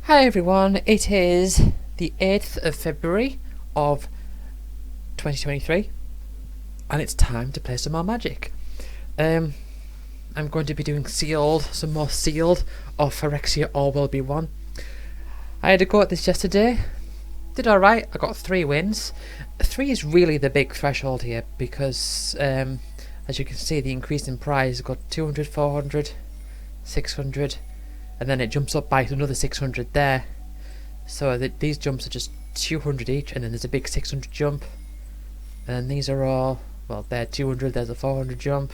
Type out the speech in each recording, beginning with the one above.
Hi everyone, it is the 8th of February of 2023 and it's time to play some more Magic. I'm going to be doing some more sealed or Phyrexia All Will Be One. I had a go at this yesterday, did alright, I got 3 wins. 3 is really the big threshold here because as you can see the increase in prize got 200, 400, 600 and then it jumps up by another 600 there. So these jumps are just 200 each, and then there's a big 600 jump. And these are all, well, they're 200, there's a 400 jump,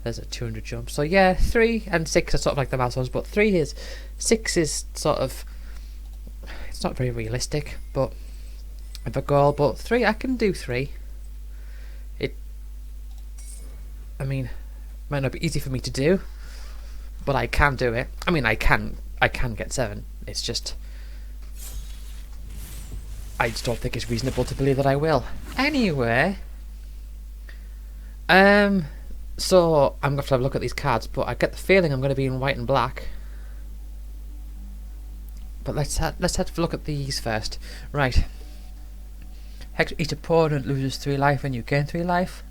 there's a 200 jump. So yeah, 3 and 6 are sort of like the milestones, but 6 is sort of, it's not very realistic, but of a goal. But 3, I can do 3. I mean, might not be easy for me to do, but I can do it. I mean, I can get 7. It's just, I just don't think it's reasonable to believe that I will. Anyway, so I'm going to have a look at these cards, but I get the feeling I'm going to be in white and black. But let's have a look at these first. Right. Each opponent loses 3 life and you gain 3 life.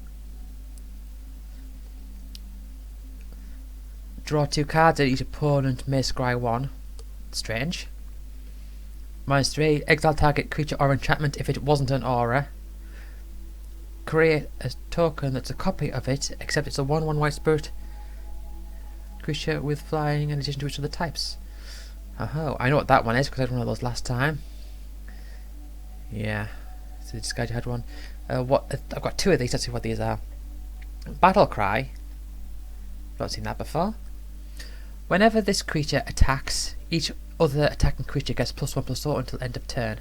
Draw 2 cards and each opponent may scry 1. Strange. -3, exile target creature or enchantment if it wasn't an aura. Create a token that's a copy of it, except it's a 1/1 white spirit creature with flying in addition to each of the types. Oh, I know what that one is because I had one of those last time. Yeah, so this guy had one. I've got 2 of these. Let's see what these are. Battle Cry. Not seen that before. Whenever this creature attacks, each other attacking creature gets +1/+0 until end of turn.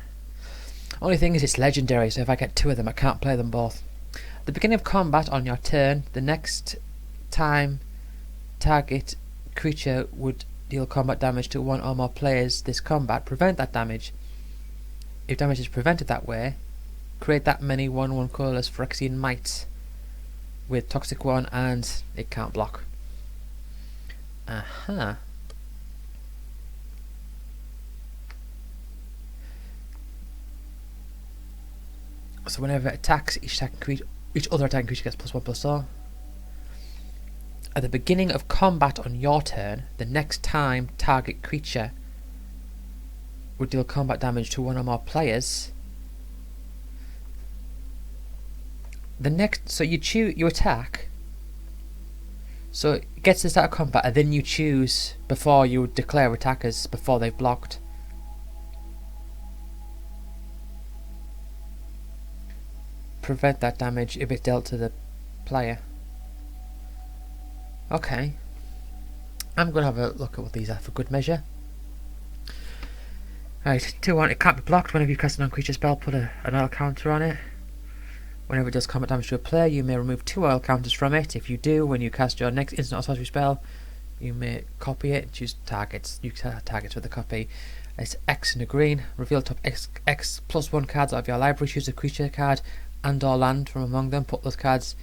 Only thing is it's legendary, so if I get 2 of them I can't play them both. At the beginning of combat on your turn, the next time target creature would deal combat damage to 1 or more players this combat, prevent that damage. If damage is prevented that way, create that many 1/1 colourless Phyrexian mites with Toxic 1 and it can't block. Aha. So whenever it attacks, each other attacking creature gets +1/+0. At the beginning of combat on your turn, the next time target creature would deal combat damage to 1 or more players. So you attack. So it gets to the start of combat, and then you choose before you declare attackers before they've blocked. Prevent that damage if it's dealt to the player. Okay. I'm going to have a look at what these are for good measure. Right, 2/1, it can't be blocked. Whenever you cast a non-creature spell, put an oil counter on it. Whenever it does combat damage to a player, you may remove 2 oil counters from it. If you do, when you cast your next instant or sorcery spell, you may copy it and choose targets. You targets with the copy. It's X in the green. Reveal top X +1 cards out of your library. Choose a creature card and or land from among them. Put those cards.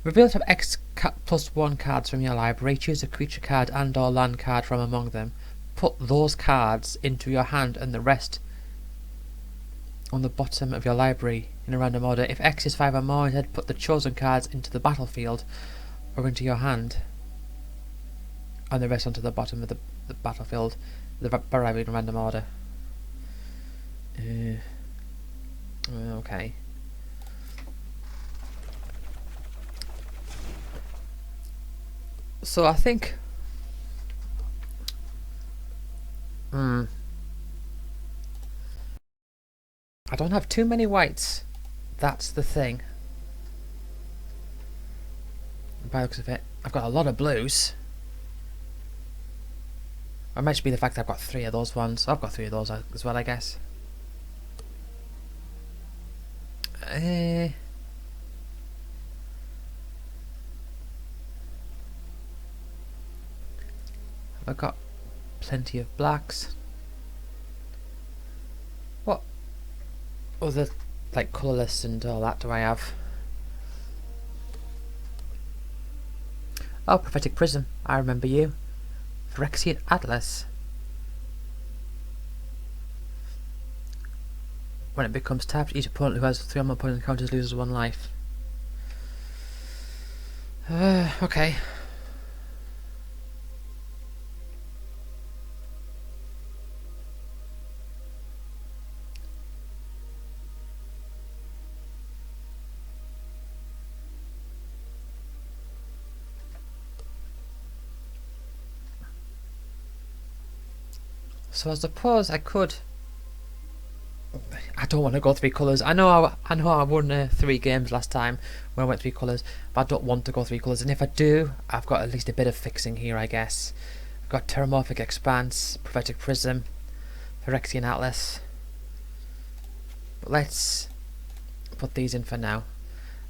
Reveal top X +1 cards from your library. Choose a creature card and or land card from among them. Put those cards into your hand and the rest on the bottom of your library in a random order. If X is 5 or more, instead put the chosen cards into the battlefield or into your hand and the rest onto the bottom of the battlefield, arriving in a random order. Okay. So I think I don't have too many whites. That's the thing. By the looks of it, I've got a lot of blues. It might just be the fact that I've got 3 of those ones. I've got 3 of those as well, I guess. Have I got plenty of blacks? What other, like, colourless and all that do I have? Oh, Prophetic Prism. I remember you. Phyrexia Atlas. When it becomes tapped, each opponent who has 3 or more opponent encounters loses 1 life. Okay. So I suppose I could. I don't want to go 3 colours. I know I won 3 games last time when I went 3 colours, but I don't want to go 3 colours. And if I do, I've got at least a bit of fixing here, I guess. I've got Terramorphic Expanse, Prophetic Prism, Phyrexian Atlas. But let's put these in for now,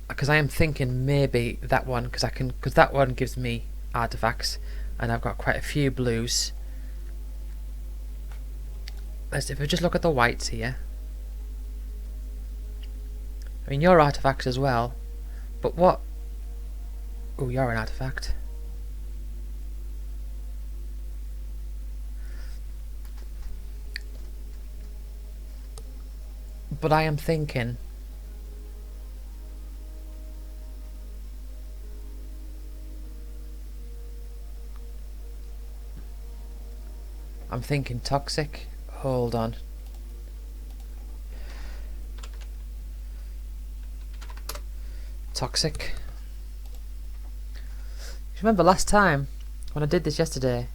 because I am thinking maybe that one, because that one gives me artifacts, and I've got quite a few blues. If we just look at the whites here, I mean, you're artifacts as well, but what? Oh, you're an artifact. But I am thinking, toxic. Hold on. Toxic. Remember last time when I did this yesterday?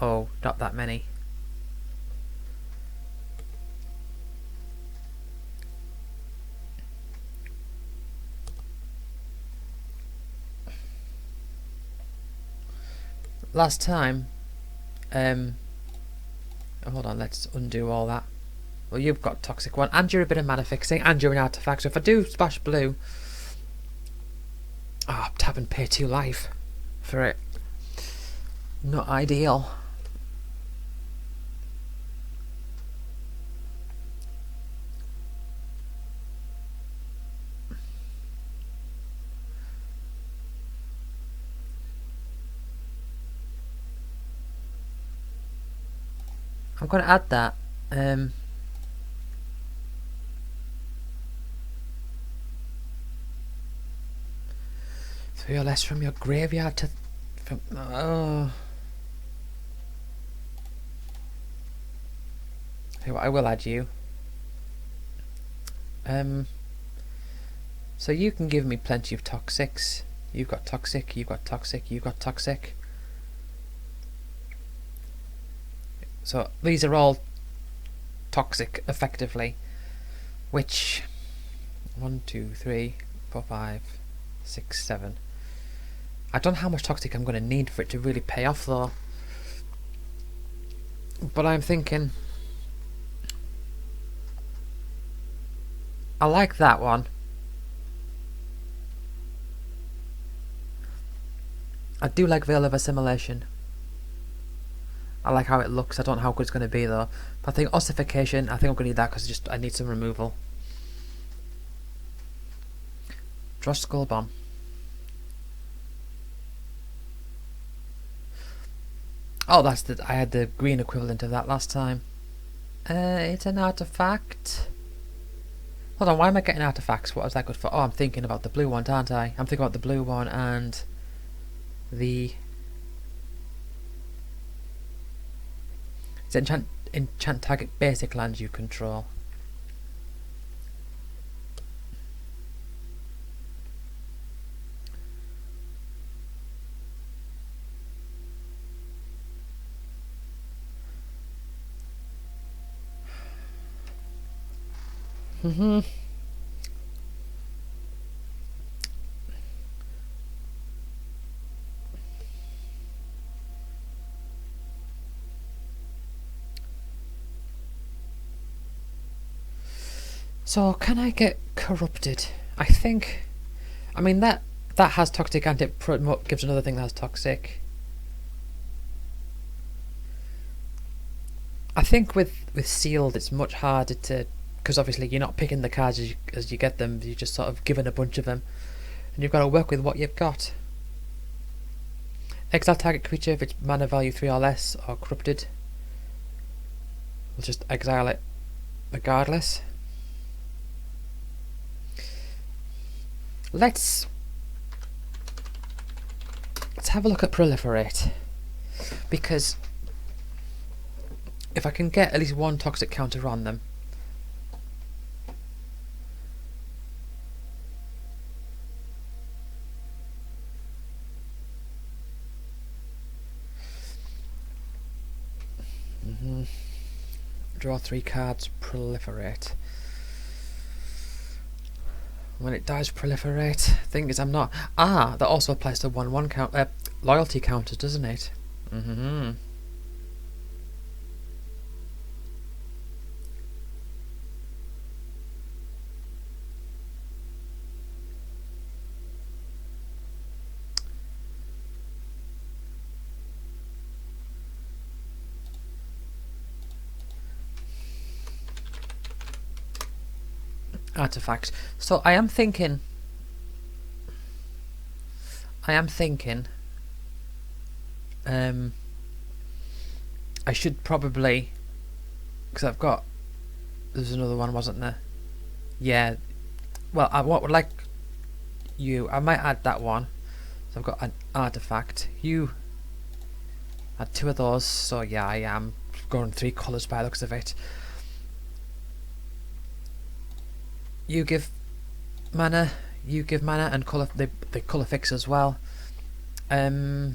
Oh, not that many. Last time, hold on, let's undo all that. Well, you've got Toxic 1, and you're a bit of mana fixing, and you're an artifact, so if I do splash blue... Oh, tap and pay 2 life for it. Not ideal. I'm going to add that. 3 or less from your graveyard to... oh. Okay, well, I will add you. So you can give me plenty of toxics. You've got toxic, you've got toxic, you've got toxic. So these are all toxic, effectively. Which... 1, 2, 3, 4, 5, 6, 7. I don't know how much toxic I'm going to need for it to really pay off though. But I'm thinking... I like that one. I do like Veil of Assimilation. I like how it looks. I don't know how good it's going to be though. But I think Ossification, I think I'm going to need that because I need some removal. Draw Skull Bomb. Oh, I had the green equivalent of that last time. It's an artifact. Hold on, why am I getting artifacts? What was that good for? Oh, I'm thinking about the blue one, aren't I? I'm thinking about the blue one and the... It's enchant target basic lands you control. So can I get corrupted? I think. I mean that has toxic and it gives another thing that has toxic. I think with sealed it's much harder to, because obviously you're not picking the cards as you get them. You're just sort of given a bunch of them. and you've got to work with what you've got. Exile target creature if it's mana value 3 or less, or corrupted. We'll just exile it regardless. Let's have a look at Proliferate, because if I can get at least one toxic counter on them, draw 3 cards, Proliferate. When it dies, Proliferate. Thing is, I'm not. That also applies to 1/1 count loyalty counters, doesn't it? Artifact. So I am thinking I should probably, because I've got, there's another one, wasn't there? Yeah, well, I would like you, I might add that one. So I've got an artifact. You add 2 of those, so yeah, I am going 3 colours by the looks of it. You give mana, and colour. They colour fix as well. Could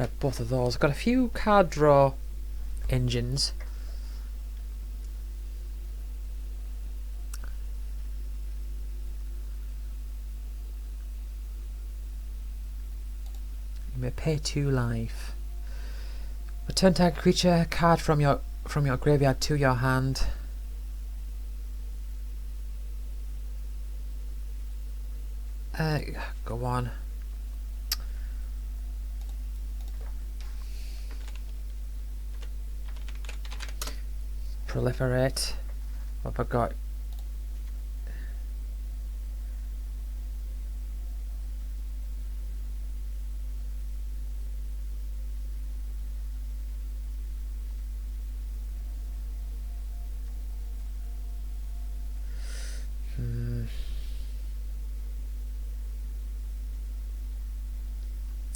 have both of those. Got a few card draw engines. You may pay 2 life. Return target creature card from your graveyard to your hand. Go on. Proliferate. What have I got?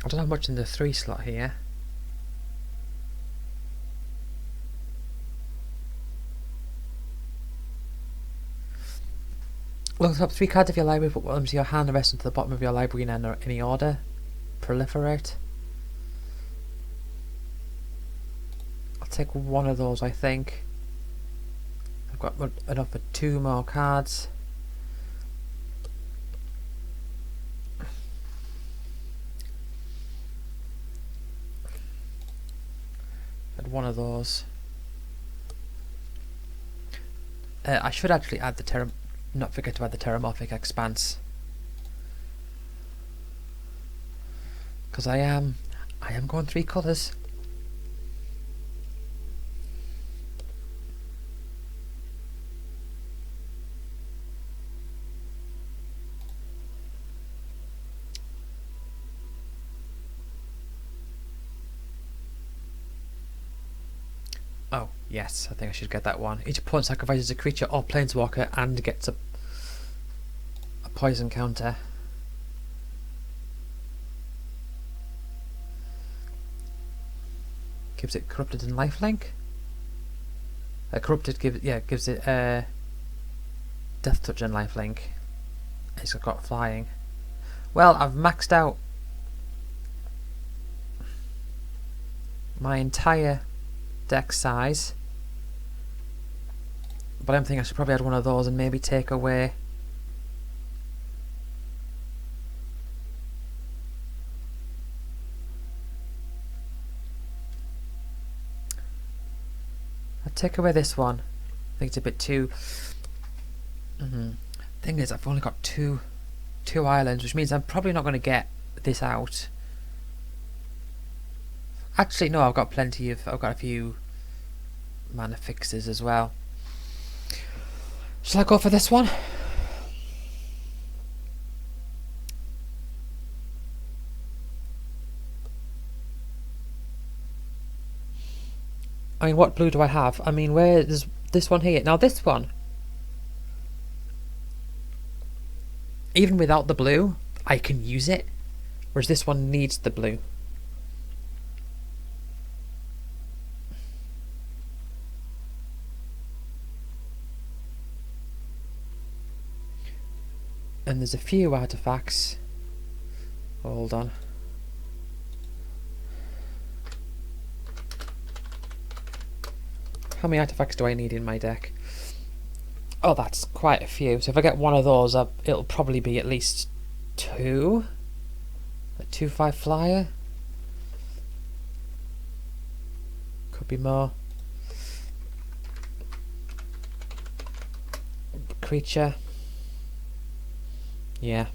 I don't have much in the 3 slot here. Look at the top 3 cards of your library, put them to your hand, the rest into the bottom of your library in any order. Proliferate. I'll take 1 of those, I think. I've got enough for 2 more cards. Add 1 of those. I should actually add the not forget to add the Terramorphic Expanse, because I am going 3 colours. Oh yes, I think I should get that one. Each opponent sacrifices a creature or planeswalker and gets a poison counter. Gives it corrupted and lifelink. Corrupted gives it death touch and lifelink. It's got flying. Well, I've maxed out my entire deck size, but I'm thinking I should probably add 1 of those and maybe take away this one. I think it's a bit too Thing is, I've only got two islands, which means I'm probably not going to get this out. Actually, no, I've got a few mana fixes as well. Shall I go for this one? I mean, what blue do I have? I mean, where is this one here? Now this one, even without the blue, I can use it, whereas this one needs the blue. And there's a few artifacts. Hold on. How many artifacts do I need in my deck? Oh, that's quite a few. So if I get one of those, it'll probably be at least 2. A 2/5 flyer. Could be more. Creature. Yeah.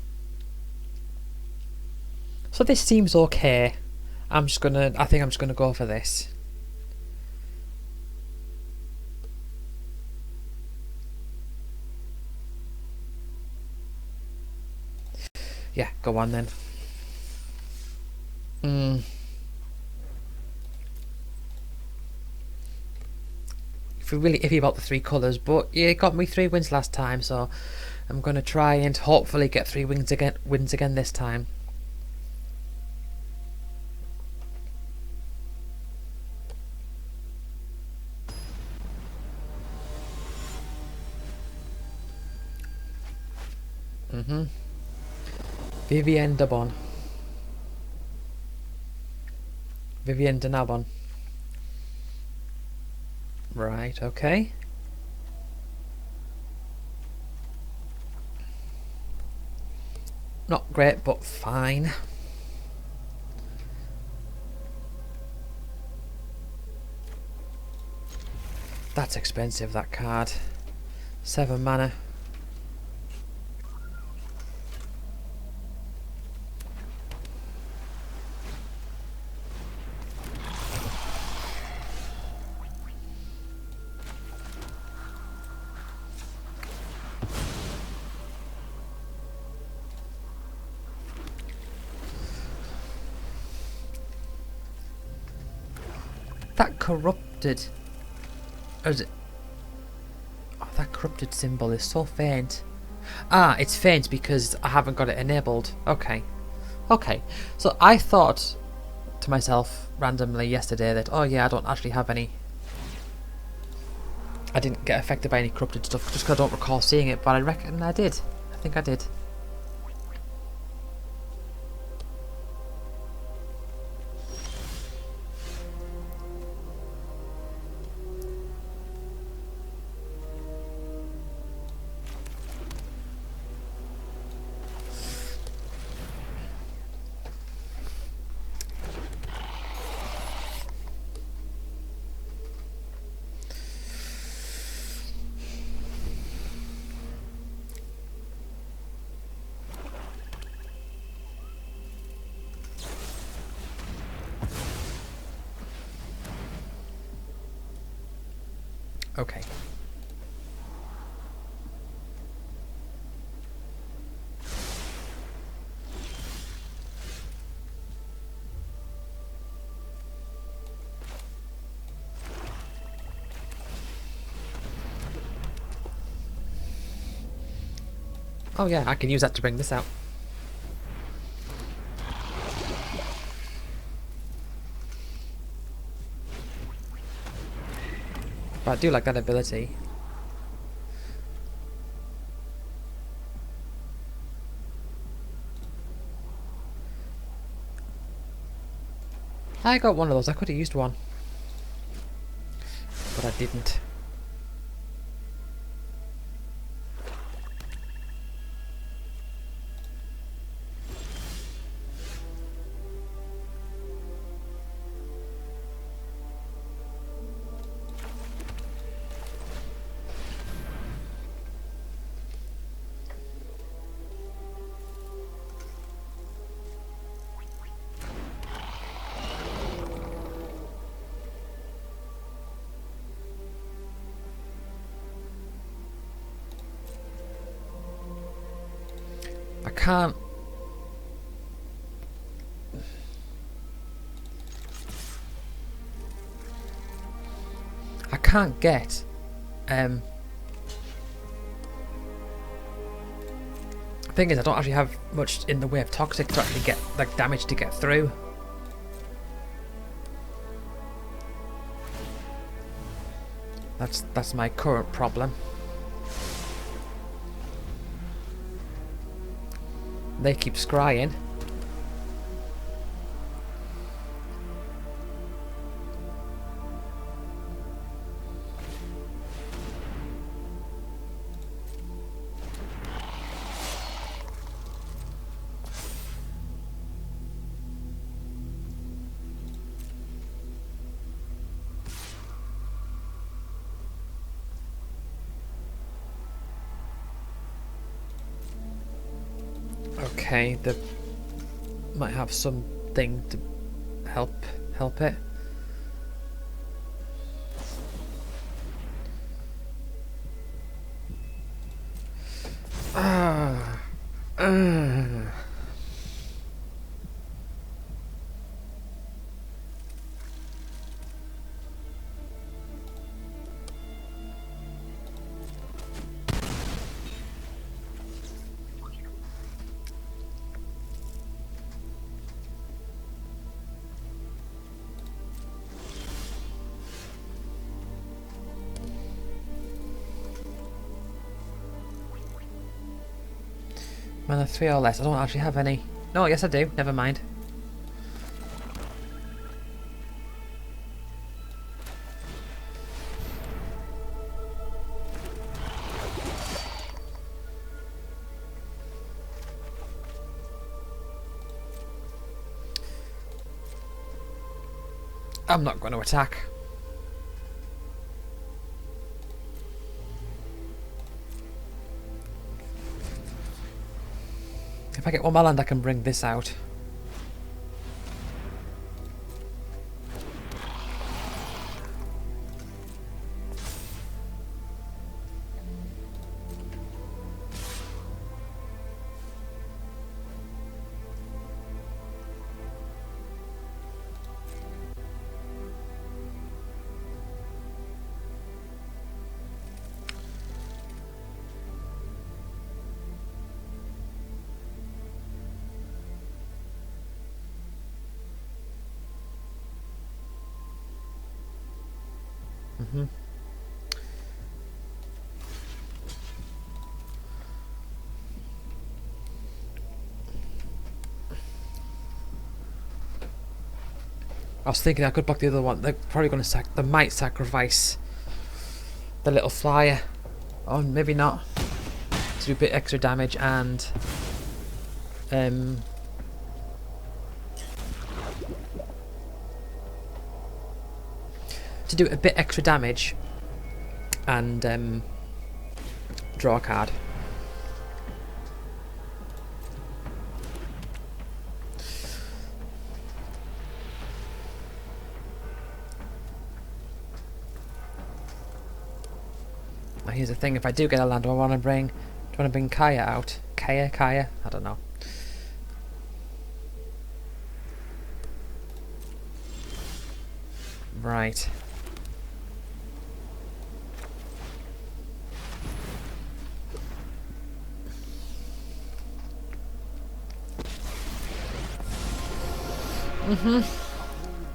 So this seems okay. I think I'm just gonna go for this. Yeah, go on then. Feel really iffy about the 3 colours, but yeah, it got me 3 wins last time, so I'm gonna try and hopefully get 3 wins again this time. Vivienne Dabon. Vivienne Denabon. Right, okay. Not great, but fine. That's expensive, that card. 7 mana. That corrupted... Or is it... Oh, that corrupted symbol is so faint. Ah, it's faint because I haven't got it enabled. Okay. Okay. So I thought to myself randomly yesterday that, oh yeah, I don't actually have any... I didn't get affected by any corrupted stuff just because I don't recall seeing it, but I reckon I did. I think I did. Okay. Oh yeah, I can use that to bring this out. But I do like that ability. I got one of those, I could have used one. But I didn't. I can't. I can't get. The thing is, I don't actually have much in the way of toxic to actually get like damage to get through. That's my current problem. They keep scrying. Okay, they might have something to help it. Mana 3 or less. I don't actually have any. No, yes I do. Never mind. I'm not going to attack. If I get one more land, I can bring this out. I was thinking I could block the other one. They're probably going to they might sacrifice the little flyer, or maybe not, to do a bit extra damage and to do a bit extra damage and draw a card. Here's the thing, if I do get a land, do I want to bring Kaya out? Kaya? I don't know. Right.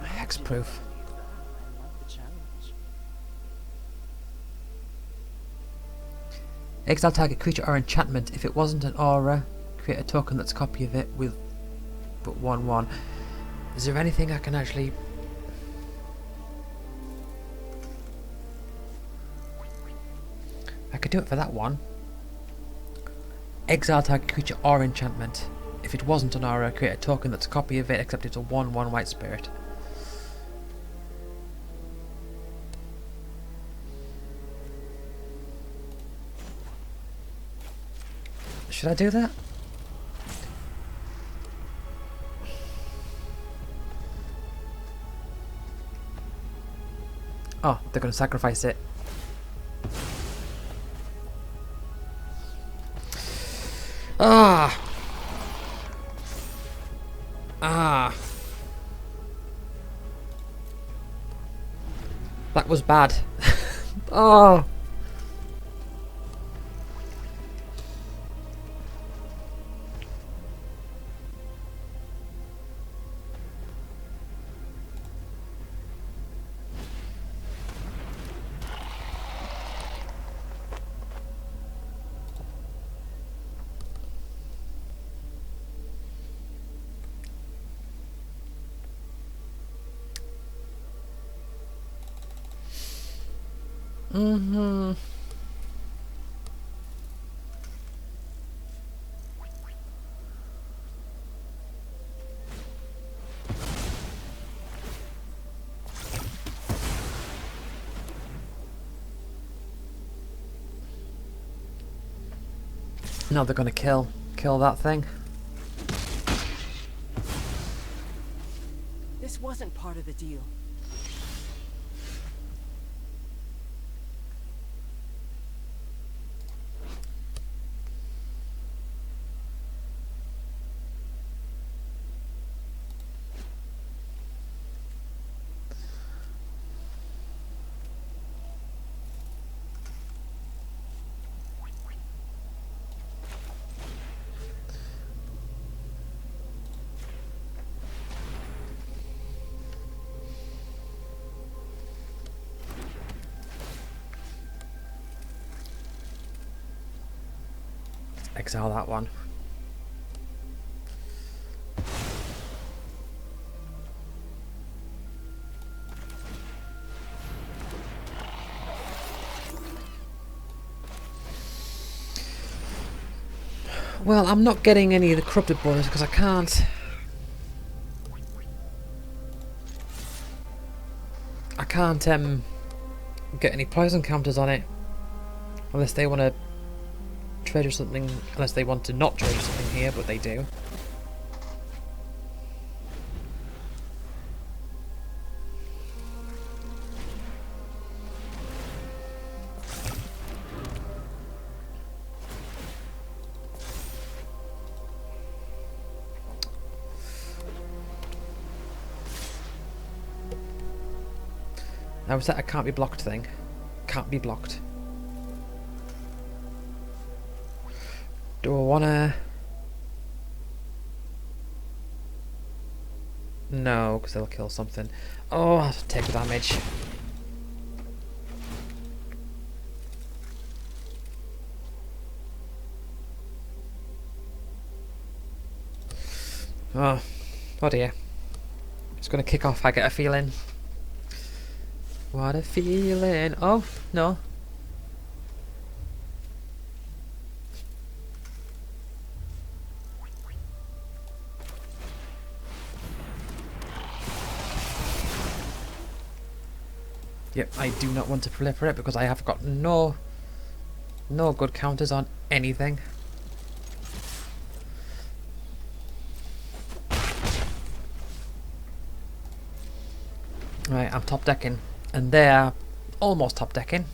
Hexproof. Exile target creature or enchantment. If it wasn't an aura, create a token that's a copy of it with but 1/1. Is there anything I can actually... I could do it for that one. Exile target creature or enchantment. If it wasn't an aura, create a token that's a copy of it, except it's a 1/1 white spirit. Should I do that? Oh, they're going to sacrifice it. Ah! Ah. That was bad. Oh. Mm-hmm. No, they're gonna kill that thing. This wasn't part of the deal. Exile that one. Well, I'm not getting any of the corrupted bonus because I can't. I can't get any poison counters on it unless they want to treasure something. Unless they want to not treasure something here, but they do. Now is that a can't be blocked thing? Can't be blocked. Do I wanna? No, because they'll kill something. Oh, I'll have to take the damage. Oh dear. It's gonna kick off, I get a feeling. What a feeling. Oh, no. Yep, I do not want to proliferate because I have got no good counters on anything. Right, I'm top decking. And they're almost top decking.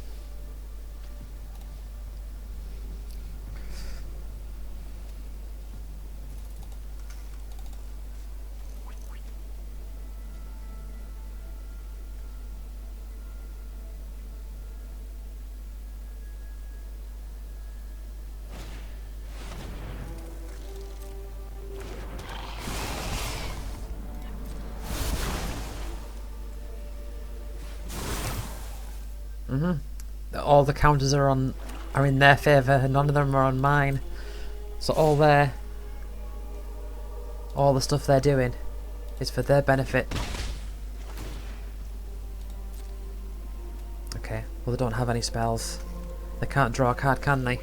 All the counters are in their favour, none of them are on mine. So all the stuff they're doing is for their benefit. Okay, well they don't have any spells. They can't draw a card, can they?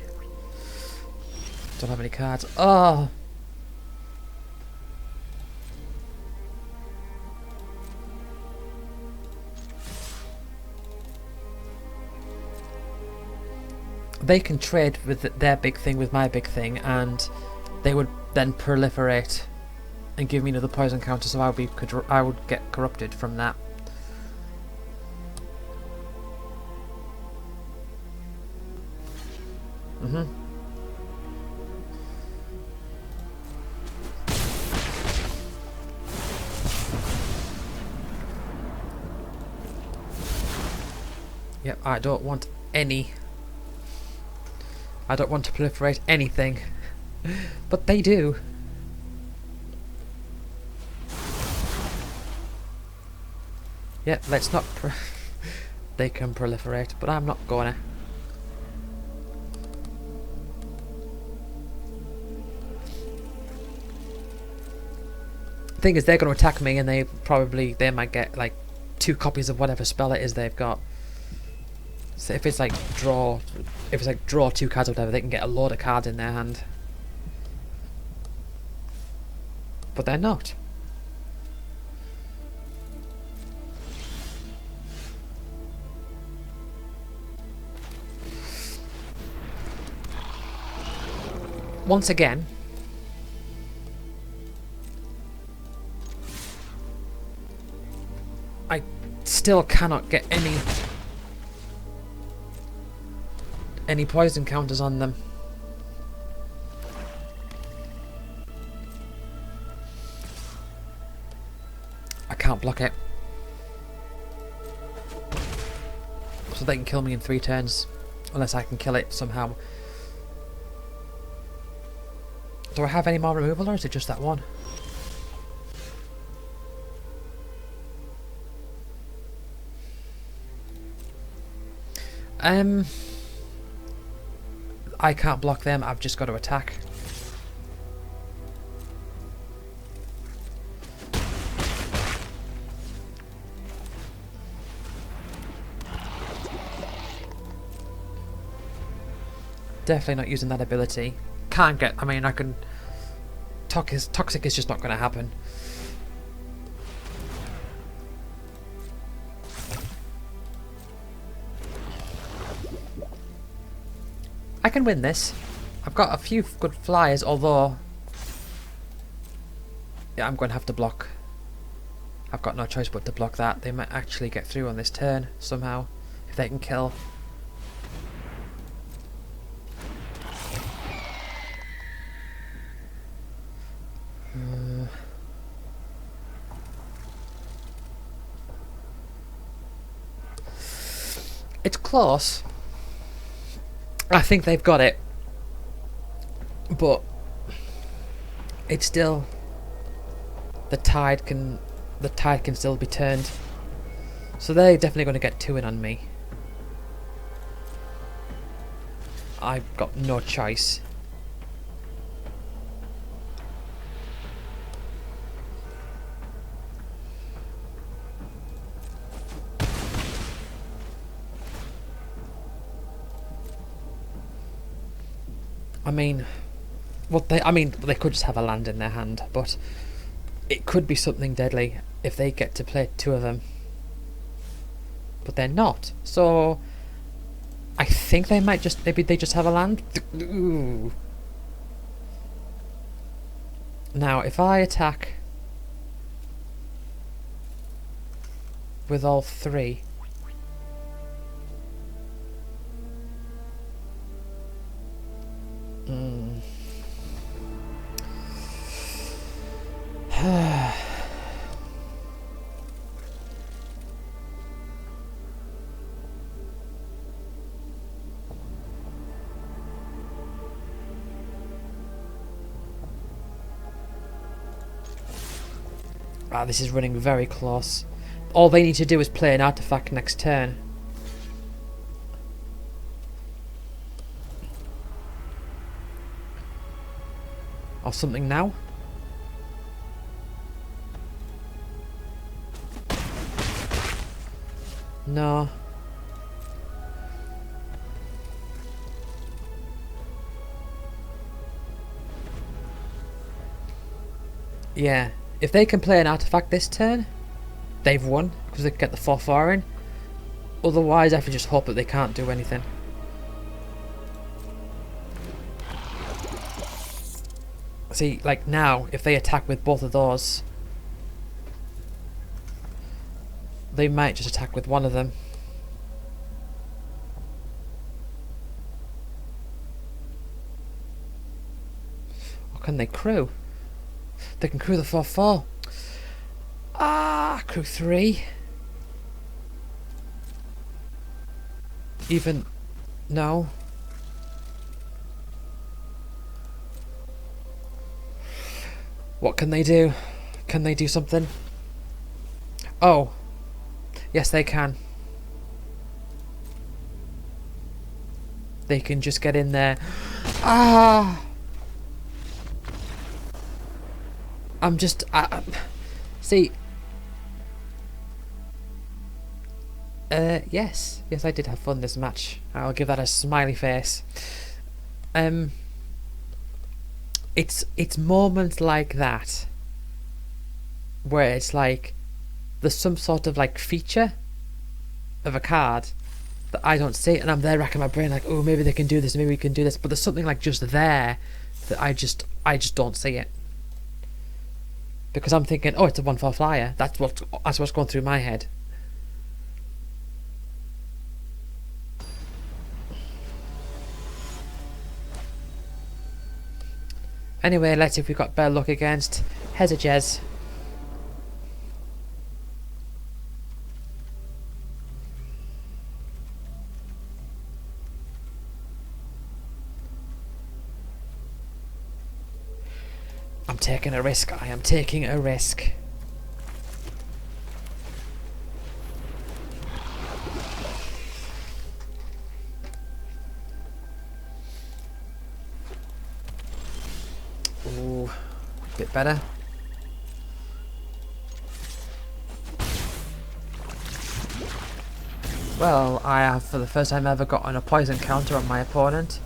Don't have any cards. Oh! They can trade with their big thing with my big thing, and they would then proliferate and give me another poison counter, so I would get corrupted from that. Yep, I don't want any. I don't want to proliferate anything. But they do. Yep, let's not they can proliferate, but I'm not gonna. Thing is, they're going to attack me, and they might get like 2 copies of whatever spell it is they've got. So if it's like draw 2 cards or whatever, they can get a load of cards in their hand. But they're not. Once again, I still cannot get any poison counters on them. I can't block it. So they can kill me in 3 turns. Unless I can kill it somehow. Do I have any more removal, or is it just that one? I can't block them, I've just got to attack. Definitely not using that ability. Can't get, I mean, I can... Toxic is just not going to happen. I can win this. I've got a few good flyers, although... Yeah, I'm going to have to block. I've got no choice but to block that. They might actually get through on this turn, somehow. If they can kill. It's close. I think they've got it, but it's still the tide can still be turned. So they're definitely going to get 2 in on me. I've got no choice. I mean, they could just have a land in their hand, but it could be something deadly if they get to play 2 of them. But they're not, so I think they might just, maybe they just have a land. Ooh. Now, if I attack with all 3, this is running very close. All they need to do is play an artifact next turn. Or something now. No. Yeah. If they can play an artifact this turn, they've won, because they can get the 4/4 in. Otherwise, I have to just hope that they can't do anything. See, like now, if they attack with both of those, they might just attack with one of them. Or can they crew? They can crew the 4/4. Ah, crew 3. even... No. What can they do? Can they do something? Oh. Yes, they can. They can just get in there. Ah! I'm just... see... yes. Yes, I did have fun this match. I'll give that a smiley face. It's moments like that where it's like there's some sort of like feature of a card that I don't see, and I'm there racking my brain like, oh, maybe they can do this, maybe we can do this, but there's something like just there that I just don't see it, because I'm thinking, oh, it's a 1/4 flyer. That's what's going through my head. Anyway, let's see if we've got better luck against Hezajez. I'm taking a risk. I am taking a risk. Ooh, a bit better. Well, I have for the first time ever gotten a poison counter on my opponent.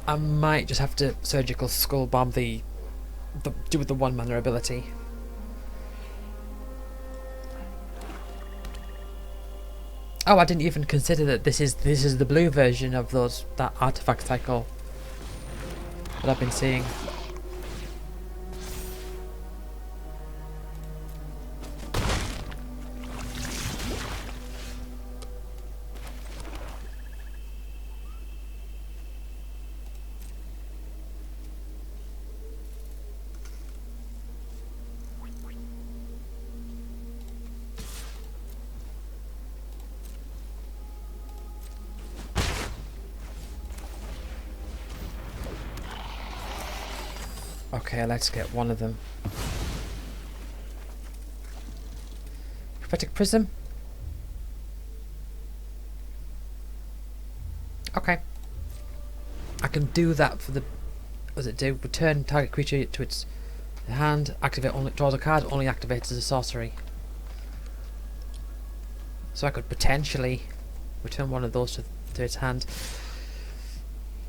I might just have to surgical skull bomb do with the 1 mana ability. Oh, I didn't even consider that this is the blue version of that artifact cycle that I've been seeing. Okay, let's get one of them. Prophetic Prism? Okay. I can do that for the... What does it do? Return target creature to its hand. Activate only... Draws a card. Only activates as a sorcery. So I could potentially return one of those to its hand.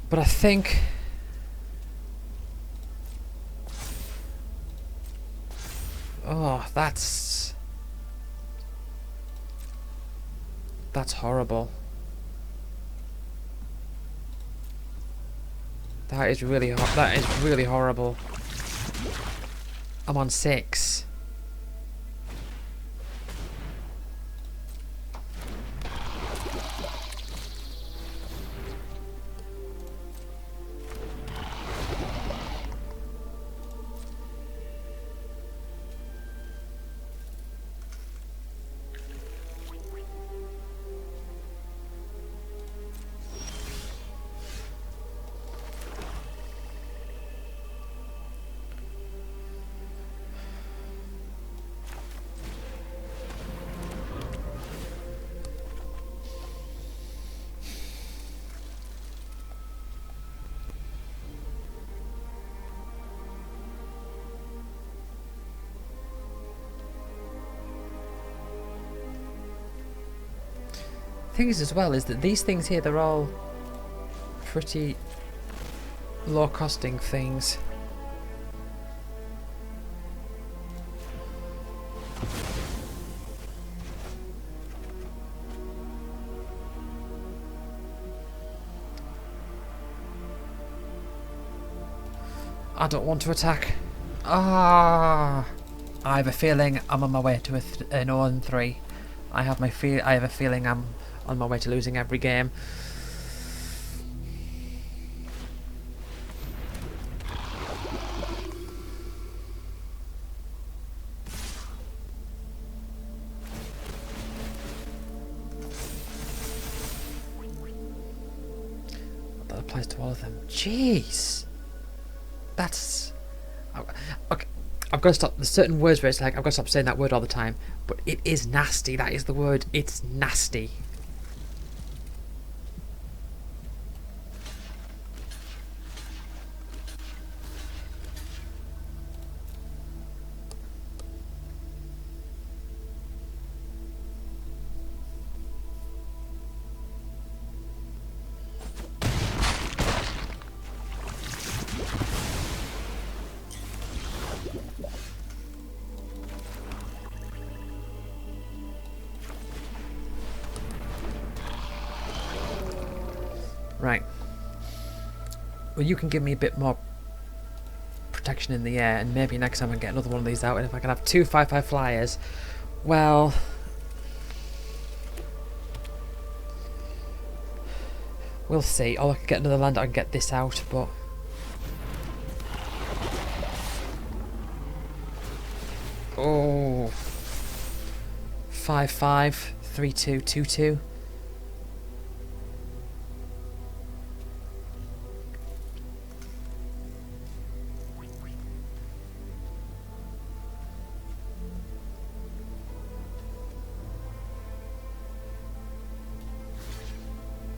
But I think... Oh, that's horrible. That is really horrible. I'm on 6. Thing is as well is that these things here, they're all pretty low costing things. I don't want to attack. Ah. I have a feeling I'm on my way to an 0-3. I have a feeling I'm on my way to losing every game. That applies to all of them. Jeez, that's okay. I've got to stop. There's certain words where it's like I've got to stop saying that word all the time. But it is nasty. That is the word. It's nasty. Right. Well, you can give me a bit more protection in the air, and maybe next time I get another one of these out, and if I can have 2 5/5 flyers, well, we'll see. Or I can get another land, I can get this out, but oh, 5/5, 3/2, 2/2.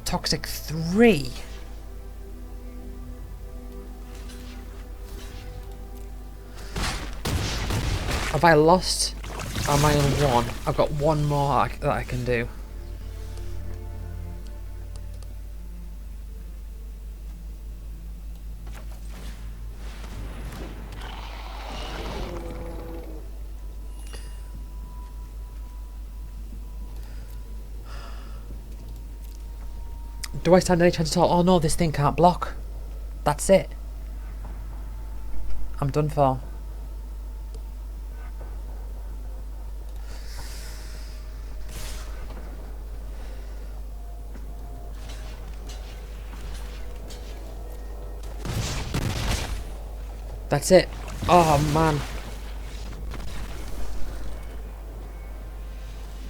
Toxic 3. Have I lost? Am I on 1? I've got one more that I can do. Do I stand any chance at all? Oh no, this thing can't block. That's it. I'm done for. That's it. Oh man.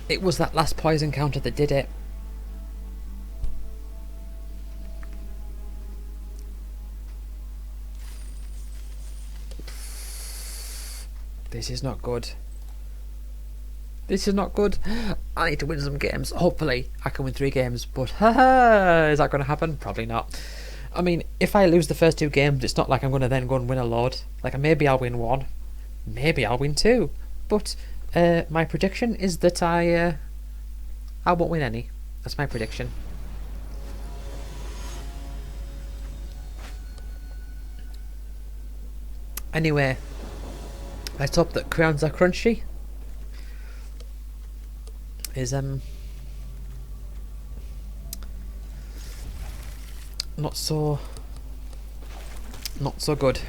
It was that last poison counter that did it. This is not good. This is not good. I need to win some games. Hopefully, I can win 3 games. But, haha, is that going to happen? Probably not. I mean, if I lose the first 2 games, it's not like I'm going to then go and win a load. Like, maybe I'll win 1. Maybe I'll win 2. But, my prediction is that I won't win any. That's my prediction. Anyway, let's hope that crowns are crunchy. Is not so good.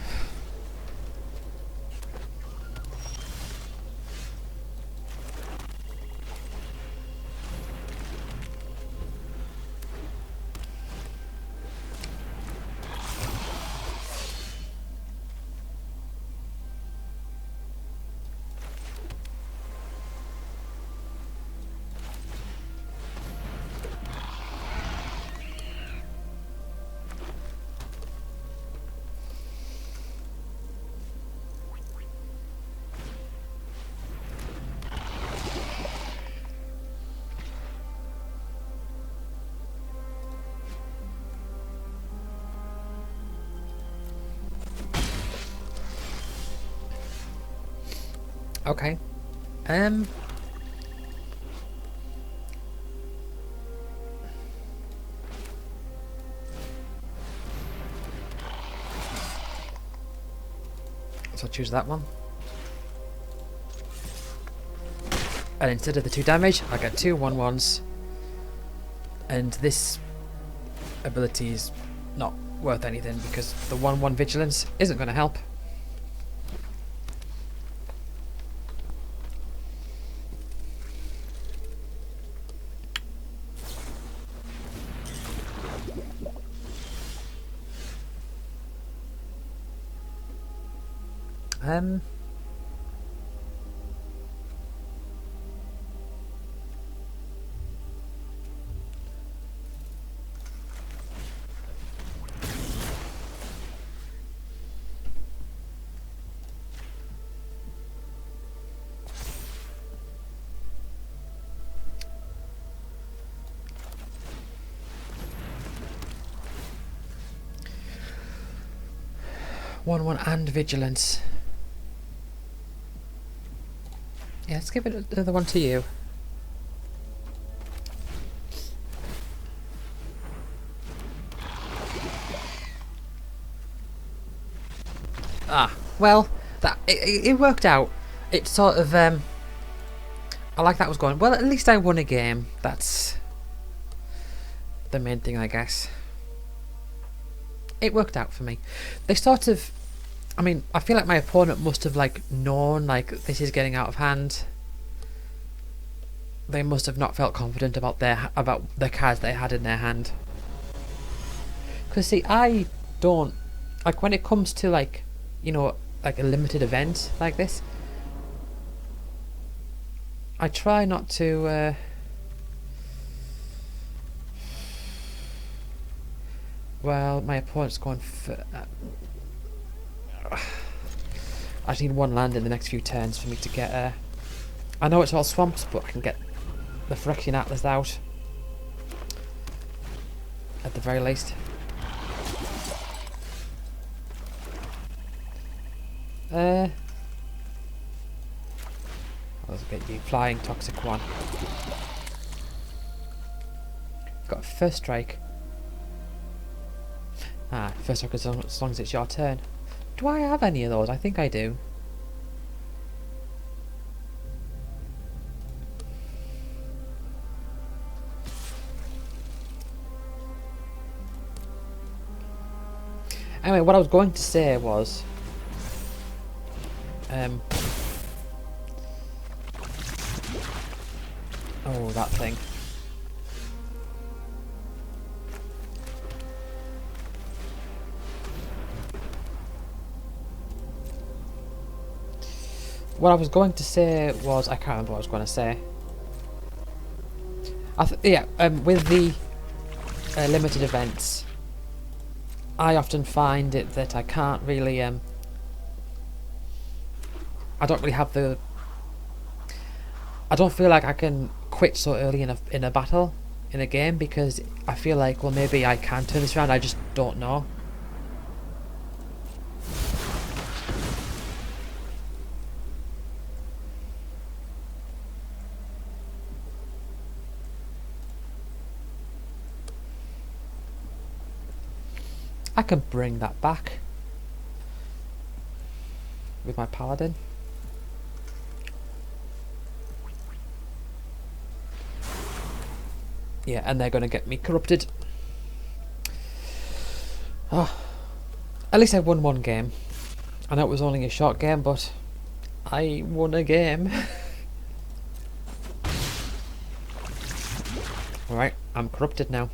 Okay. So I'll choose that one. And instead of the 2 damage, I get 2 1/1s. And this ability is not worth anything because the 1/1 vigilance isn't going to help. 1/1 and vigilance. Yeah, let's give it another one to you. Ah, well, that it worked out. It sort of I like that was going well. At least I won a game. That's the main thing, I guess. It worked out for me. They sort of, I mean, I feel like my opponent must have like known like this is getting out of hand. They must have not felt confident about the cards they had in their hand. Because see, I don't like when it comes to like, you know, like a limited event like this. I try not to. Well, my opponent's going for. I just need one land in the next few turns for me to get. I know it's all swamps, but I can get the Phyrexian Atlas out at the very least. Let's get you flying toxic one. Got a first strike. Ah, first strike as long as it's your turn. Do I have any of those? I think I do. Anyway, what I was going to say was oh, that thing. What I was going to say was, I can't remember what I was going to say. With the limited events, I often find it that I can't really, I don't really have the, I don't feel like I can quit so early in a battle, in a game, because I feel like, well, maybe I can turn this around, I just don't know. I can bring that back with my paladin. Yeah, and they're going to get me corrupted. Oh, at least I won one game. I know it was only a short game, but I won a game. Alright, I'm corrupted now.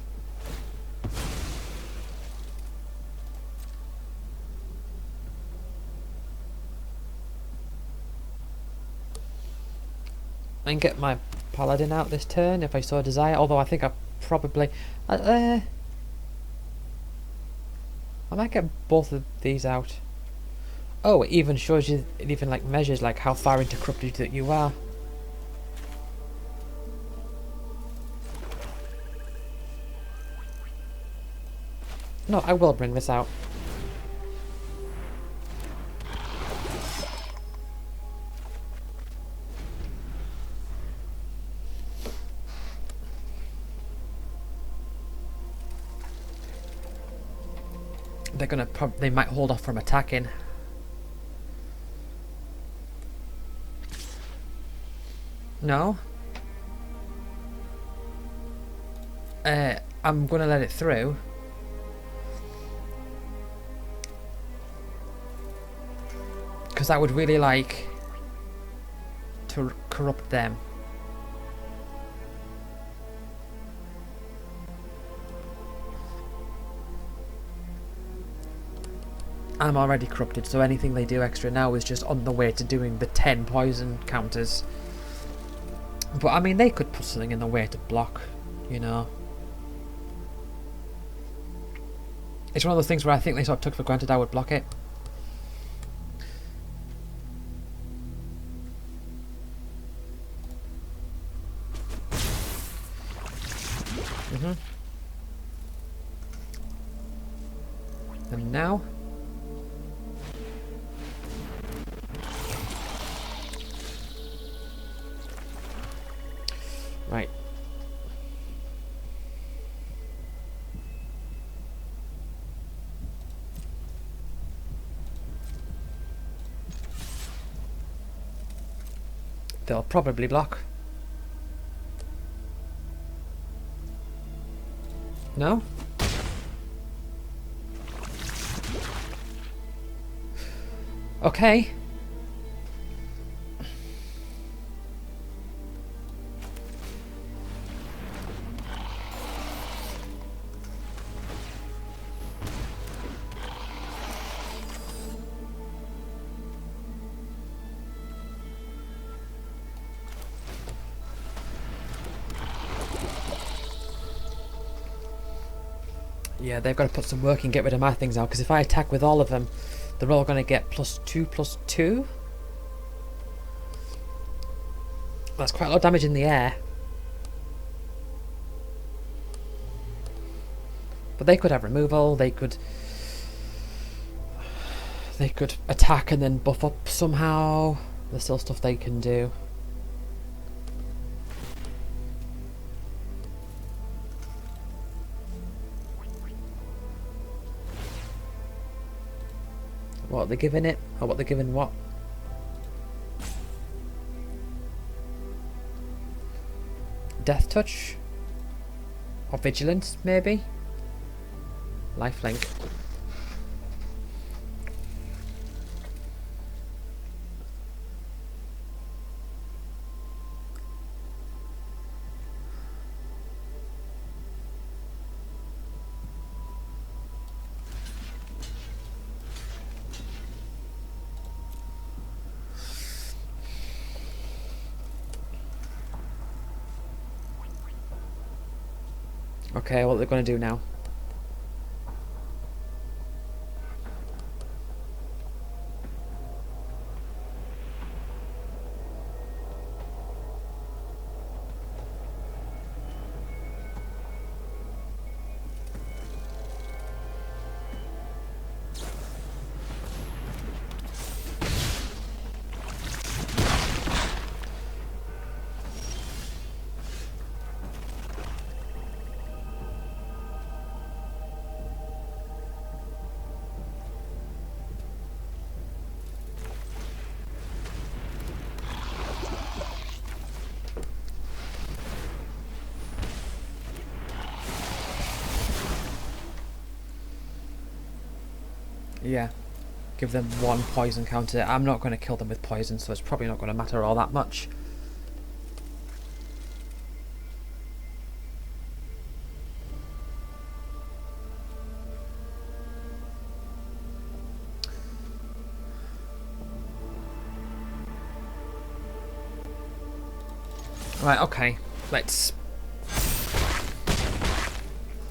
I can get my paladin out this turn if I so desire, although I think I probably I might get both of these out. Oh, it even shows you, it even like measures like how far into corrupted that you are. No, I will bring this out. They're gonna they might hold off from attacking. No. I'm gonna let it through. Because I would really like to corrupt them. I'm already corrupted, so anything they do extra now is just on the way to doing the 10 poison counters. But I mean, they could put something in the way to block, you know. It's one of those things where I think they sort of took for granted I would block it. And now... Right. They'll probably block. No? Okay. Yeah, they've got to put some work and get rid of my things now, because if I attack with all of them, they're all going to get +2/+2. That's quite a lot of damage in the air. But they could have removal, they could attack and then buff up somehow. There's still stuff they can do. What are they giving it? Or what they're giving what? Death touch? Or vigilance, maybe? Lifelink. Okay, what are they going to do now? Yeah, give them one poison counter. I'm not going to kill them with poison, so it's probably not going to matter all that much. Right, okay, let's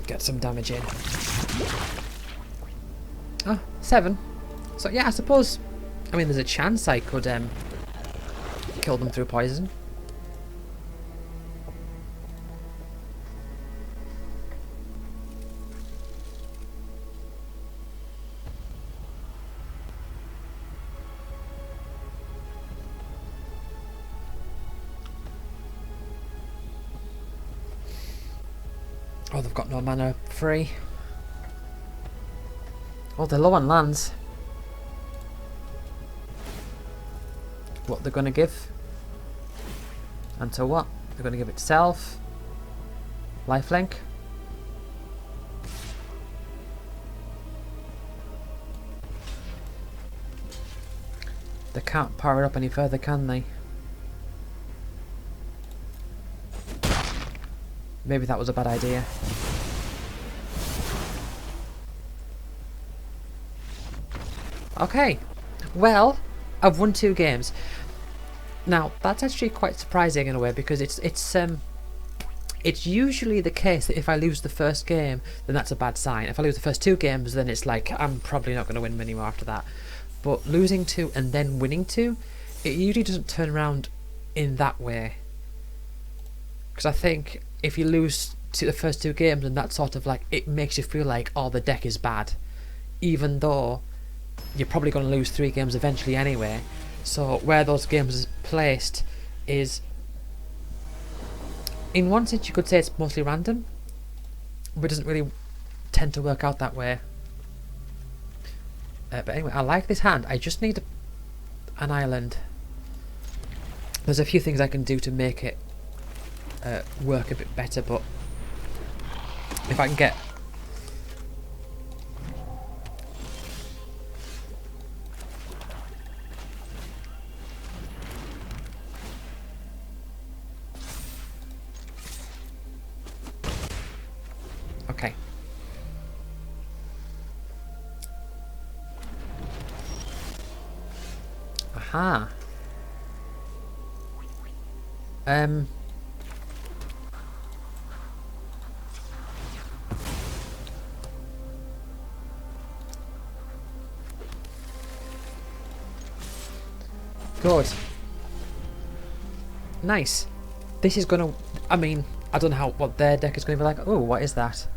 get some damage in. Oh, 7. So yeah, I suppose, I mean, there's a chance I could kill them through poison. Oh, they've got no mana free. Oh, they're low on lands. What they're going to give? And to what? They're going to give itself. Lifelink. They can't power it up any further, can they? Maybe that was a bad idea. Okay. Well, I've won 2 games. Now, that's actually quite surprising in a way, because it's usually the case that if I lose the first game, then that's a bad sign. If I lose the first 2 games, then it's like, I'm probably not going to win many more after that. But losing 2 and then winning 2, it usually doesn't turn around in that way. Because I think if you lose to the first 2 games, then that's sort of like, it makes you feel like, oh, the deck is bad. Even though you're probably going to lose 3 games eventually anyway. So where those games are placed is, in one sense you could say it's mostly random, but it doesn't really tend to work out that way. But anyway, I like this hand. I just need an island. There's a few things I can do to make it work a bit better, but if I can get... Okay. Aha. Good. Nice. This is gonna... I mean, I don't know what their deck is gonna be like. Oh, what is that?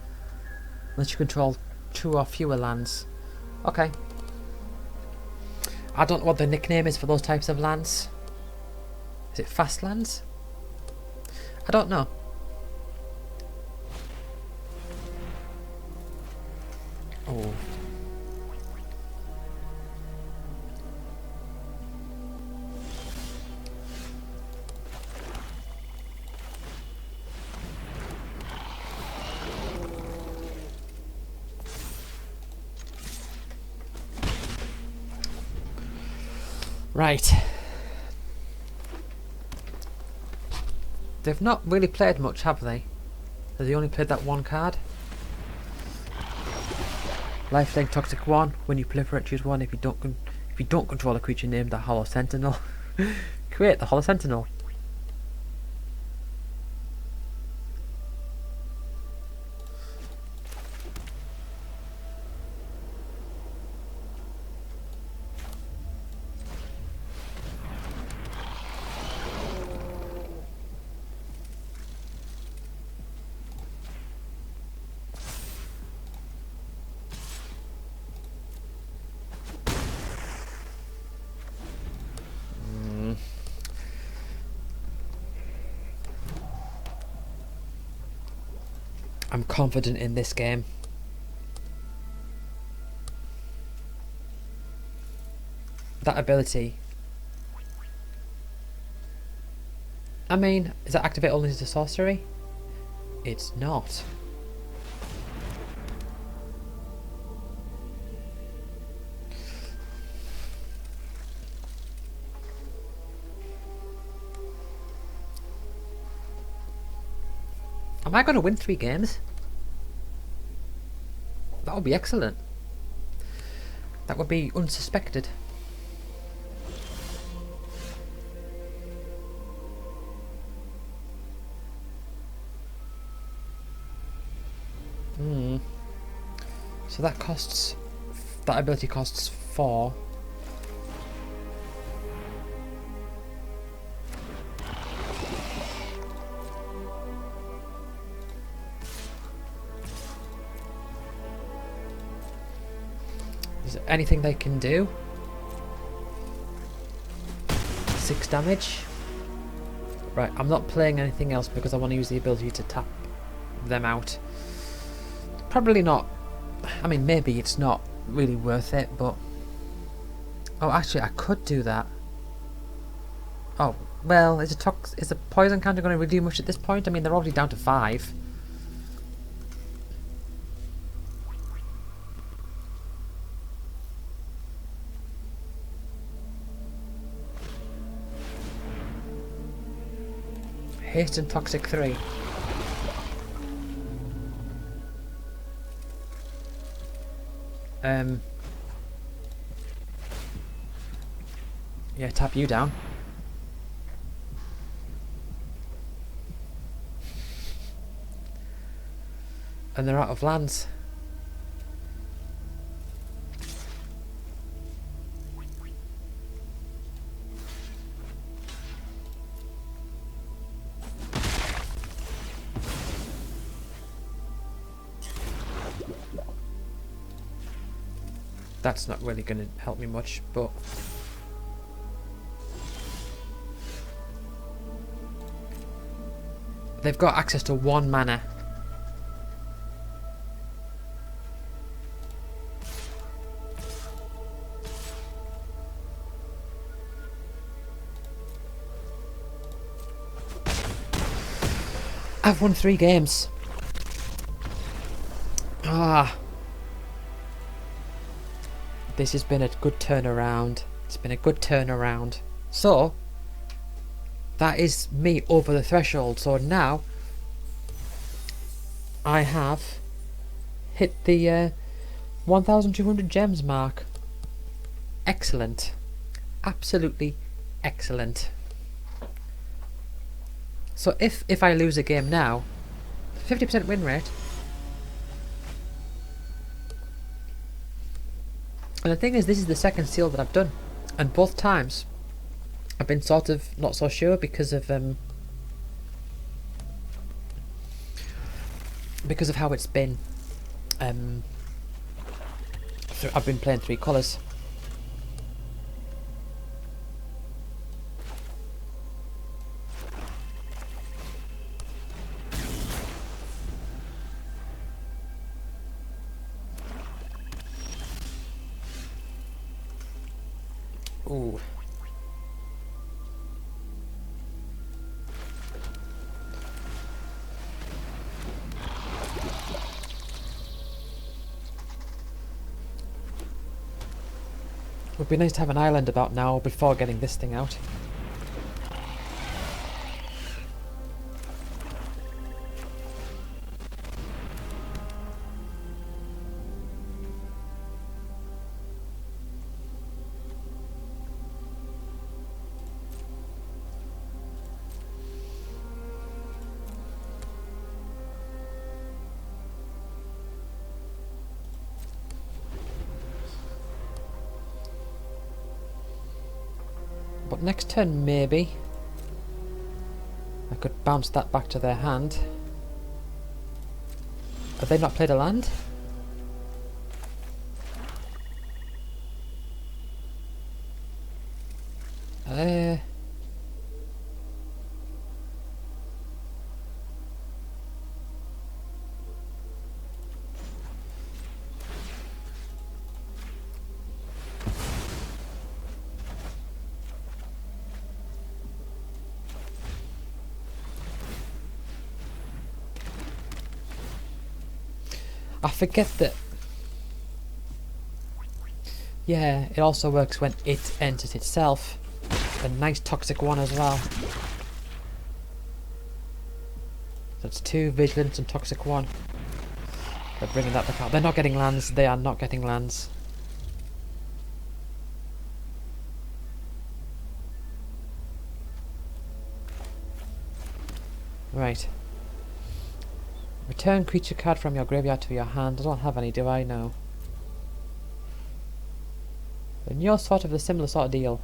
Unless you control 2 or fewer lands. Okay. I don't know what the nickname is for those types of lands. Is it fast lands? I don't know. Oh. Right. They've not really played much, have they? They only played that 1 card. Lifelink Toxic 1. When you proliferate, choose 1. If you don't control a creature named the Hollow Sentinel, create the Hollow Sentinel. I'm confident in this game. That ability. I mean, is that activate only as a sorcery? It's not. Am I going to win 3 games? That would be excellent. That would be unsuspected. So that costs... that ability costs 4. Is there anything they can do? 6 damage. Right, I'm not playing anything else because I want to use the ability to tap them out. Probably not. I mean, maybe it's not really worth it, but... oh, actually, I could do that. Oh, well, is a poison counter going to really do much at this point? I mean, they're already down to 5. Haste and Toxic 3. Yeah, tap you down. And they're out of lands. That's not really going to help me much, but they've got access to 1 mana. I've won 3 games. This has been a good turnaround. It's been a good turnaround. So, that is me over the threshold. So now, I have hit the 1,200 gems mark. Excellent. Absolutely excellent. So if I lose a game now, 50% win rate. And the thing is, this is the second seal that I've done, and both times I've been sort of not so sure because of how it's been. So I've been playing 3 colours. Ooh. It would be nice to have an island about now before getting this thing out. But next turn, maybe I could bounce that back to their hand. Have they not played a land? I forget that. Yeah, it also works when it enters itself. A nice toxic one as well. That's 2 vigilance and toxic 1. They're bringing that back out. They're not getting lands. They are not getting lands. Right. Return creature card from your graveyard to your hand. I don't have any, do I? No. And you're sort of a similar sort of deal.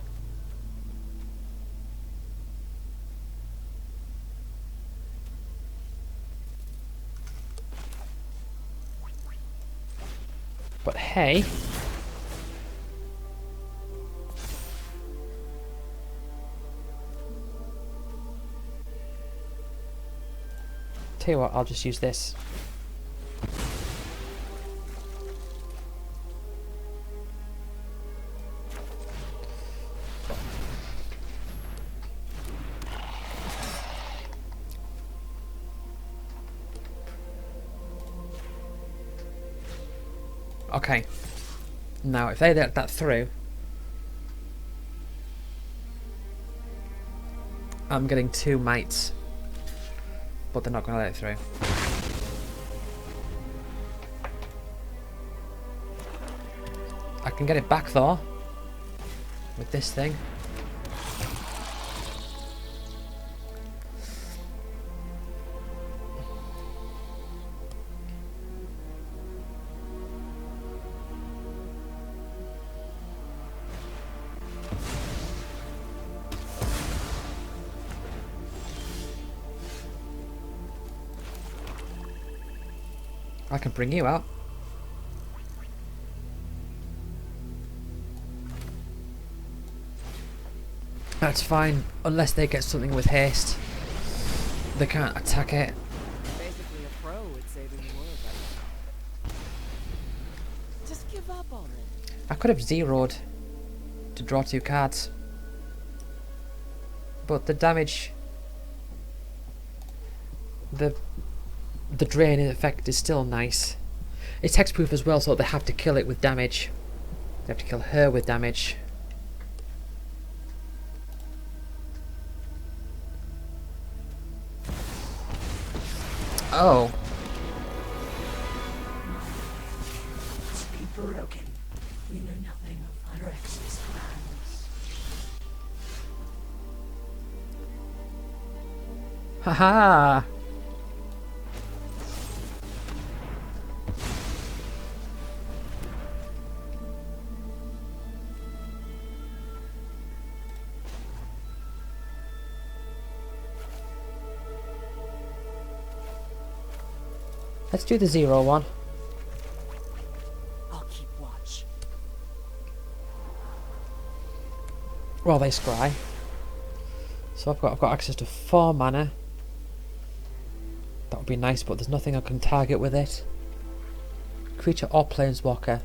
But hey. Tell you what, I'll just use this. Okay. Now, if they let that through, I'm getting 2 mites. But they're not going to let it through. I can get it back though with this thing. I can bring you out. That's fine, unless they get something with haste. They can't attack it. Basically a pro would say that you were, but just give up on it. I could have zeroed to draw 2 cards. But the damage... The drain in effect is still nice. It's hexproof as well, so they have to kill it with damage. They have to kill her with damage. Oh. Be broken. We know nothing of Phyrexia's plans. Haha. Let's do the 0-1. I'll keep watch. While they scry. So I've got access to 4 mana. That would be nice, but there's nothing I can target with it. Creature or planeswalker.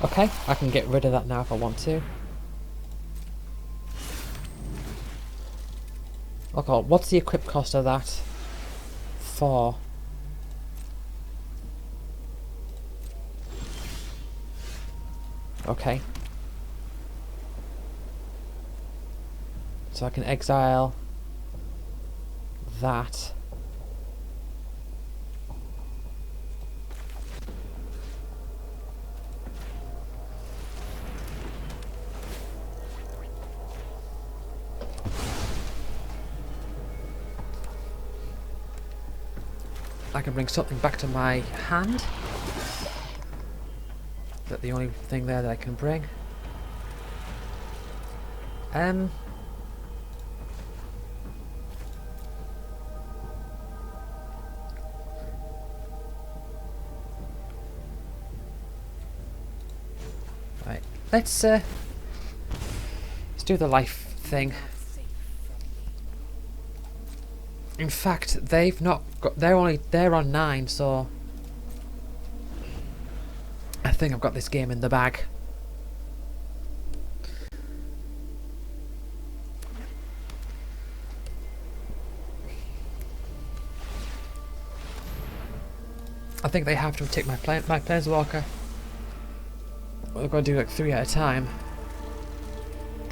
Okay, I can get rid of that now if I want to. Okay, what's the equip cost of that? 4. Okay. So I can exile that. I can bring something back to my hand. That's the only thing there that I can bring. Right, let's do the life thing. In fact, they've not got. They're on 9, so I think I've got this game in the bag. I think they have to take my planeswalker. We're going to do like 3 at a time.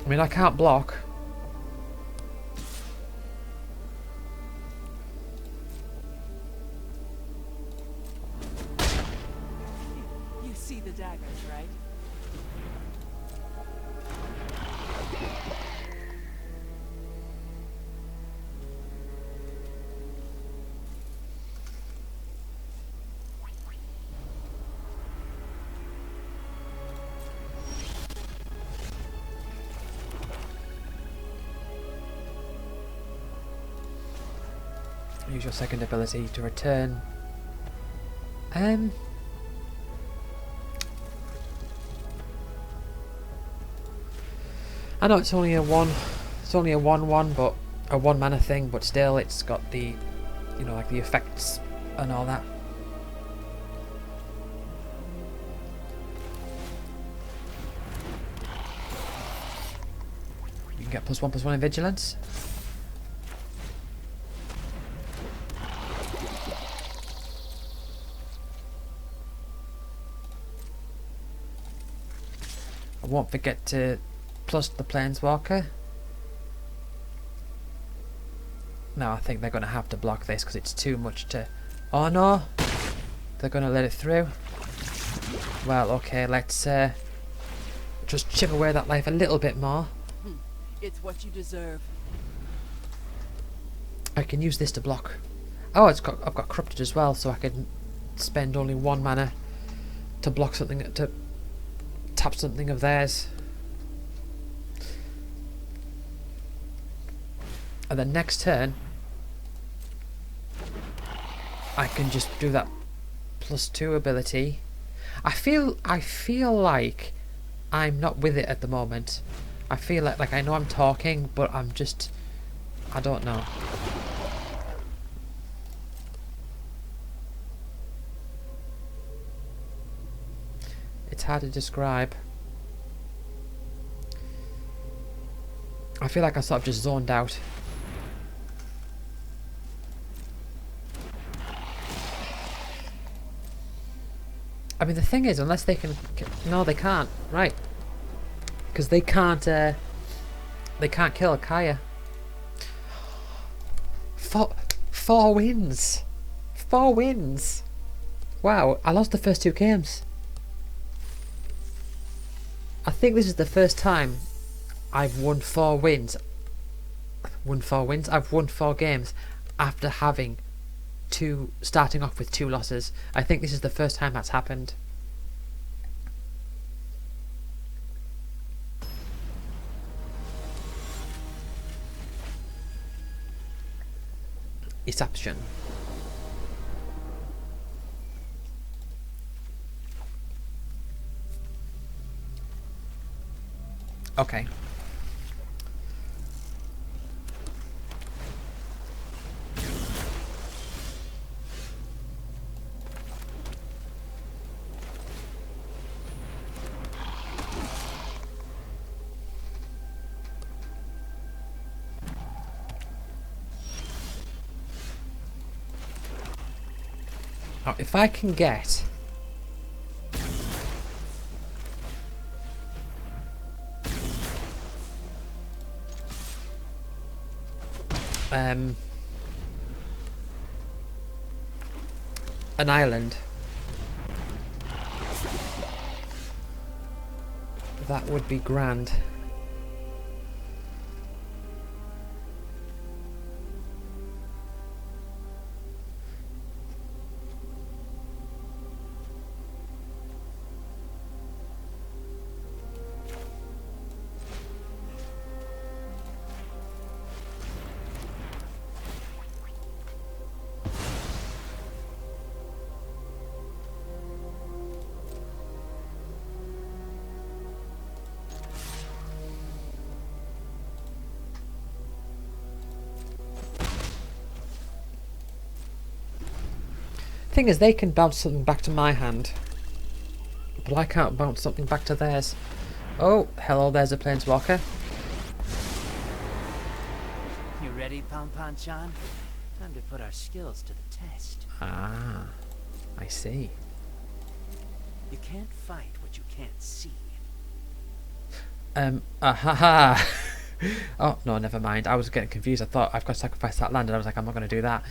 I mean, I can't block. You see the daggers, right? Use your second ability to return. I know it's only a 1/1, but a 1 mana thing, but still it's got the, you know, like the effects and all that. You can get +1/+1 in vigilance. I won't forget to plus the planeswalker. No, I think they're going to have to block this because it's too much to... Oh no! They're gonna let it through. Well, okay, let's just chip away that life a little bit more. It's what you deserve. I can use this to block. Oh, I've got corrupted as well, so I can spend only 1 mana to block something, to tap something of theirs. And then next turn, I can just do that +2 ability. I feel like I'm not with it at the moment. I feel like I know I'm talking, but I'm just, I don't know. It's hard to describe. I feel like I sort of just zoned out. I mean, the thing is, unless they can... No, they can't. Right. Because they can't kill Kaya. Four wins. 4 wins. Wow, I lost the first 2 games. I think this is the first time I've won 4 wins. I've won 4 games after having starting off with 2 losses. I think this is the first time that's happened. Exception. Okay. Now, if I can get an island, that would be grand. Thing is, they can bounce something back to my hand, but I can't bounce something back to theirs. Oh, hello, there's a planeswalker. You ready, Pon-Pon-Chan? Time to put our skills to the test. Ah, I see. You can't fight what you can't see. Haha. Oh, no, never mind. I was getting confused. I thought I've got to sacrifice that land, and I was like, I'm not going to do that.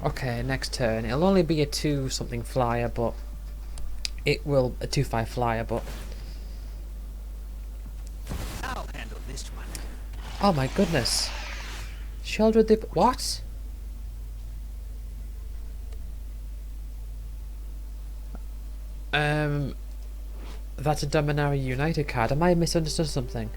Okay, next turn. It'll only be a 2-something flyer, but it will a 2/5 flyer, but I'll handle this one. oh my goodness. Sheldred the what? That's a Dominaria United card. Am I misunderstood something?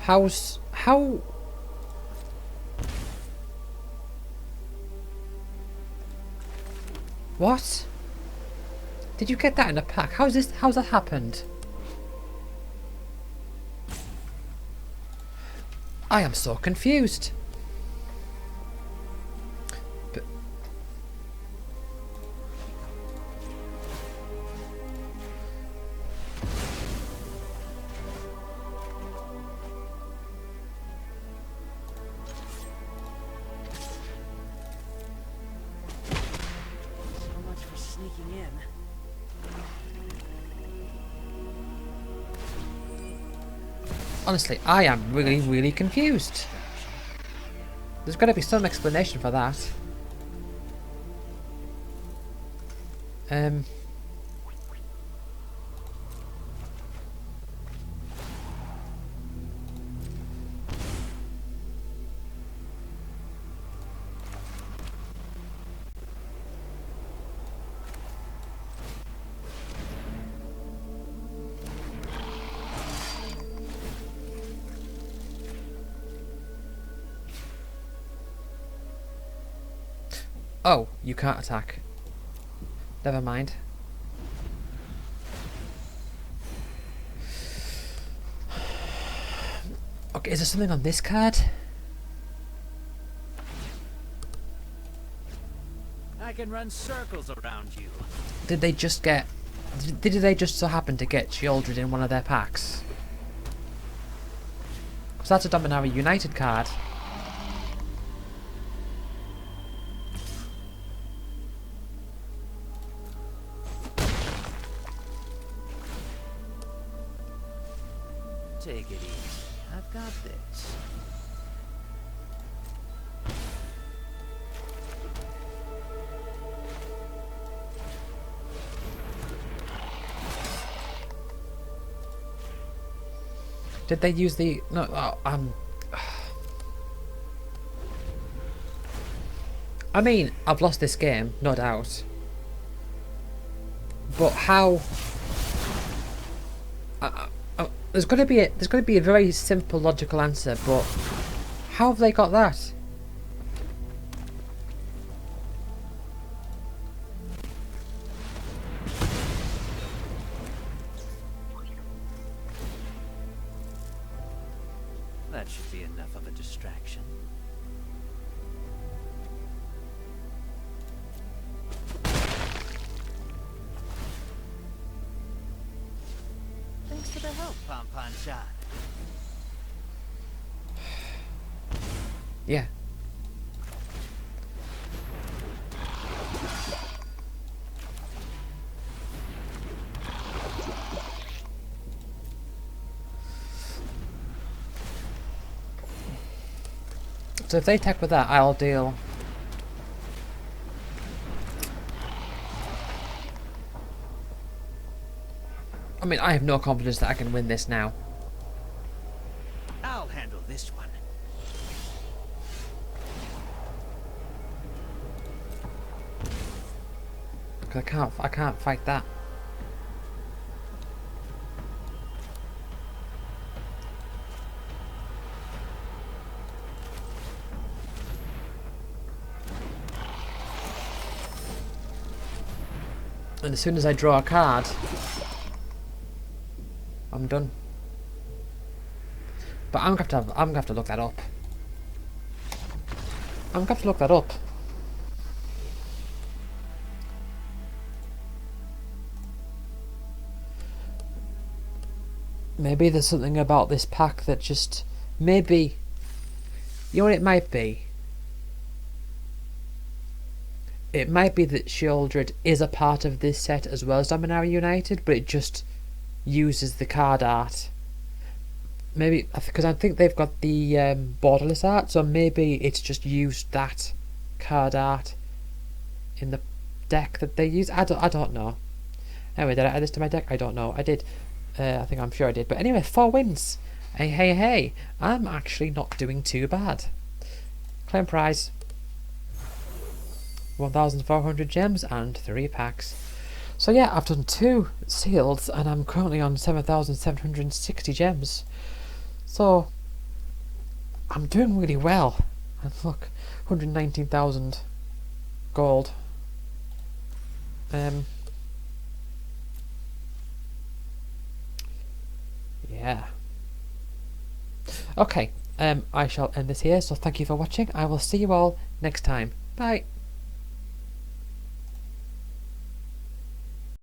How what? Did you get that in a pack? How's that happened? I am so confused. But So much for sneaking in. honestly, I am really, really confused. There's got to be some explanation for that. Oh, you can't attack. Never mind. Okay, is there something on this card? I can run circles around you. Did they just get... Did they just so happen to get Shieldred in one of their packs? Because that's a Dominaria United card. Take it easy. I've got this. Did they use the... No, I mean, I've lost this game, no doubt. But how... there's got to be a very simple, logical answer, but how have they got that? That should be enough of a distraction. Thanks for the help, Pom-Pom Shot. Yeah. So if they attack with that, I'll deal... I mean, I have no confidence that I can win this now. I'll handle this one. Because I can't fight that. And as soon as I draw a card, I'm done. But I'm gonna have to look that up. I'm gonna have to look that up. Maybe there's something about this pack that just... Maybe... You know what it might be? It might be that Shieldred is a part of this set as well as Dominaria United, but it just uses the card art. Maybe... Because I think they've got the borderless art, so maybe it's just used that card art in the deck that they use. I don't know. Anyway, did I add this to my deck? I don't know. I did. I'm sure I did. But anyway, 4 wins. Hey. I'm actually not doing too bad. Claim prize. 1,400 gems and 3 packs. So yeah, I've done 2 seals and I'm currently on 7,760 gems. So I'm doing really well. And look, 119,000 gold. Yeah. Okay, I shall end this here. So thank you for watching. I will see you all next time. Bye.